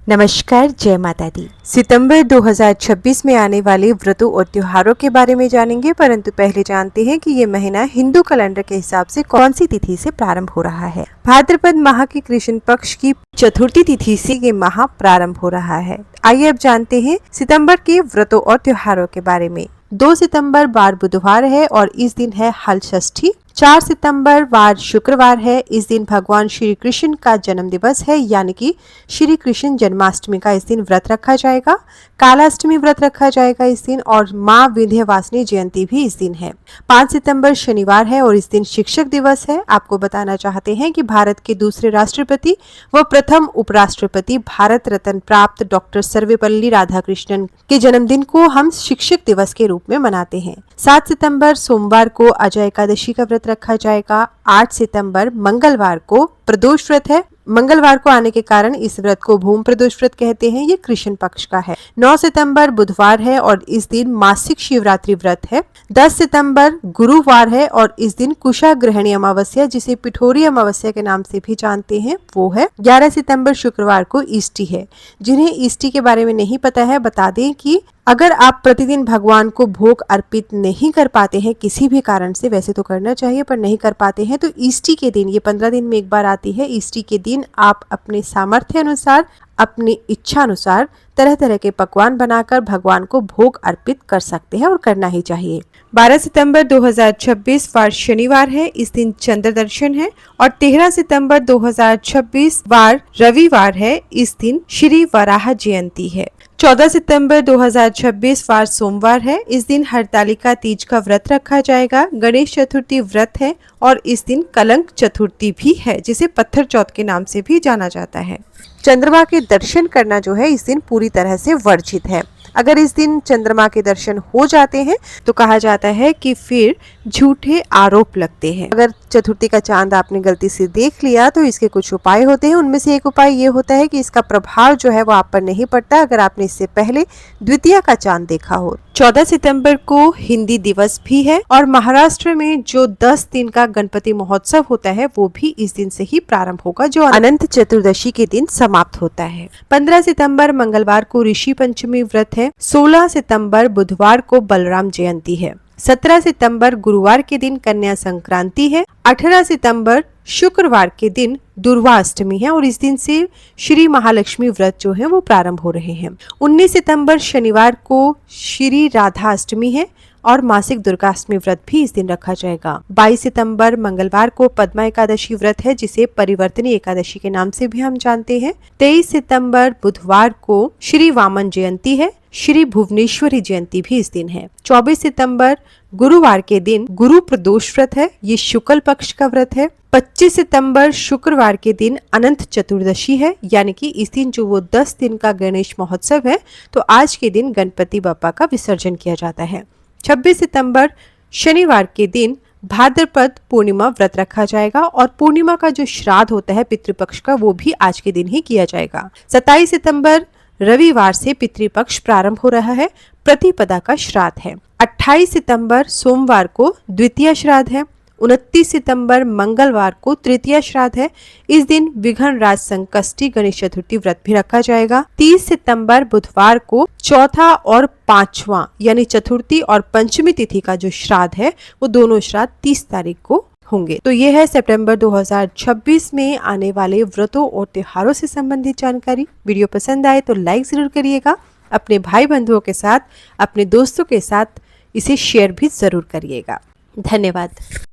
नमस्कार, जय माता दी। सितंबर 2026 में आने वाले व्रतों और त्योहारों के बारे में जानेंगे, परंतु पहले जानते हैं कि ये महीना हिंदू कैलेंडर के हिसाब से कौन सी तिथि से प्रारंभ हो रहा है। भाद्रपद माह के कृष्ण पक्ष की चतुर्थी तिथि से ये माह प्रारंभ हो रहा है। आइए अब जानते हैं सितंबर के व्रतों और त्योहारों के बारे में। 2 सितंबर वार बुधवार है और इस दिन है हल षष्ठी। 4 सितंबर वार शुक्रवार है। इस दिन भगवान श्री कृष्ण का जन्म दिवस है, यानी कि श्री कृष्ण जन्माष्टमी का इस दिन व्रत रखा जाएगा। कालाष्टमी व्रत रखा जाएगा इस दिन, और माँ विंध्यवासिनी जयंती भी इस दिन है। 5 सितंबर शनिवार है और इस दिन शिक्षक दिवस है। आपको बताना चाहते हैं कि भारत के दूसरे राष्ट्रपति व प्रथम उपराष्ट्रपति भारत रत्न प्राप्त डॉक्टर सर्वपल्ली राधाकृष्णन के जन्मदिन को हम शिक्षक दिवस के रूप में मनाते हैं। 7 सितंबर सोमवार को अजय एकादशी का व्रत रखा जाएगा। 8 सितंबर मंगलवार को प्रदोष व्रत है। मंगलवार को आने के कारण इस व्रत को भूम प्रदोष व्रत कहते हैं। ये कृष्ण पक्ष का है। 9 सितंबर बुधवार है और इस दिन मासिक शिवरात्रि व्रत है। 10 सितंबर गुरुवार है और इस दिन कुशा ग्रहणी अमावस्या, जिसे पिठोरी अमावस्या के नाम से भी जानते हैं, वो है। 11 सितंबर शुक्रवार को ईष्टी है। जिन्हें ईष्टी के बारे में नहीं पता है, बता दें कि अगर आप प्रतिदिन भगवान को भोग अर्पित नहीं कर पाते हैं किसी भी कारण से, वैसे तो करना चाहिए पर नहीं कर पाते हैं, तो ईष्टी के दिन, ये 15 दिन में एक बार आती है, ईष्टी के दिन आप अपने सामर्थ्य अनुसार, अपनी इच्छा अनुसार तरह तरह के पकवान बनाकर भगवान को भोग अर्पित कर सकते हैं और करना ही चाहिए। 12 सितंबर 2026 वार शनिवार है। इस दिन चंद्र दर्शन है। और 13 सितंबर 2026 वार रविवार है। इस दिन श्री वराह जयंती है। 14 सितंबर 2026 वार सोमवार है। इस दिन हरतालिका तीज का व्रत रखा जाएगा। गणेश चतुर्थी व्रत है और इस दिन कलंक चतुर्थी भी है, जिसे पत्थर चौथ के नाम से भी जाना जाता है। चंद्रमा के दर्शन करना जो है इस दिन पूरी तरह से वर्जित है। अगर इस दिन चंद्रमा के दर्शन हो जाते हैं तो कहा जाता है कि फिर झूठे आरोप लगते हैं। अगर चतुर्थी का चांद आपने गलती से देख लिया तो इसके कुछ उपाय होते हैं। उनमें से एक उपाय ये होता है कि इसका प्रभाव जो है वो आप पर नहीं पड़ता अगर आपने इससे पहले द्वितीया का चांद देखा हो। 14 सितंबर को हिंदी दिवस भी है और महाराष्ट्र में जो 10 दिन का गणपति महोत्सव होता है वो भी इस दिन से ही प्रारंभ होगा, जो अनंत चतुर्दशी के दिन समाप्त होता है। 15 सितंबर मंगलवार को ऋषि पंचमी व्रत है। 16 सितंबर बुधवार को बलराम जयंती है। 17 सितंबर गुरुवार के दिन कन्या संक्रांति है। 18 सितंबर शुक्रवार के दिन दुर्वा अष्टमी है और इस दिन से श्री महालक्ष्मी व्रत जो है वो प्रारंभ हो रहे हैं। 19 सितंबर शनिवार को श्री राधा अष्टमी है और मासिक दुर्गाष्टमी व्रत भी इस दिन रखा जाएगा। 22 सितंबर मंगलवार को पद्मा एकादशी व्रत है, जिसे परिवर्तनी एकादशी के नाम से भी हम जानते हैं। 23 सितंबर बुधवार को श्री वामन जयंती है। श्री भुवनेश्वरी जयंती भी इस दिन है। 24 सितंबर गुरुवार के दिन गुरु प्रदोष व्रत है। ये शुक्ल पक्ष का व्रत है। 25 सितंबर शुक्रवार के दिन अनंत चतुर्दशी है, यानी कि इस दिन जो वो 10 दिन का गणेश महोत्सव है, तो आज के दिन गणपति बप्पा का विसर्जन किया जाता है। 26 सितंबर शनिवार के दिन भाद्रपद पूर्णिमा व्रत रखा जाएगा और पूर्णिमा का जो श्राद्ध होता है पितृपक्ष का, वो भी आज के दिन ही किया जाएगा। 27 सितंबर रविवार से पितृपक्ष प्रारंभ हो रहा है। प्रतिपदा का श्राद्ध है। 28 सितंबर सोमवार को द्वितीय श्राद्ध है। 29 सितंबर मंगलवार को तृतीय श्राद्ध है। इस दिन विघ्न राज संकष्टी गणेश चतुर्थी व्रत भी रखा जाएगा। 30 सितंबर बुधवार को चौथा और पांचवा यानी चतुर्थी और पंचमी तिथि का जो श्राद्ध है वो दोनों श्राद्ध 30 तारीख को होंगे। तो ये है सितंबर 2026 में आने वाले व्रतों और त्योहारों से संबंधित जानकारी। वीडियो पसंद आए तो लाइक जरूर करिएगा। अपने भाई बंधुओं के साथ, अपने दोस्तों के साथ इसे शेयर भी जरूर करिएगा। धन्यवाद।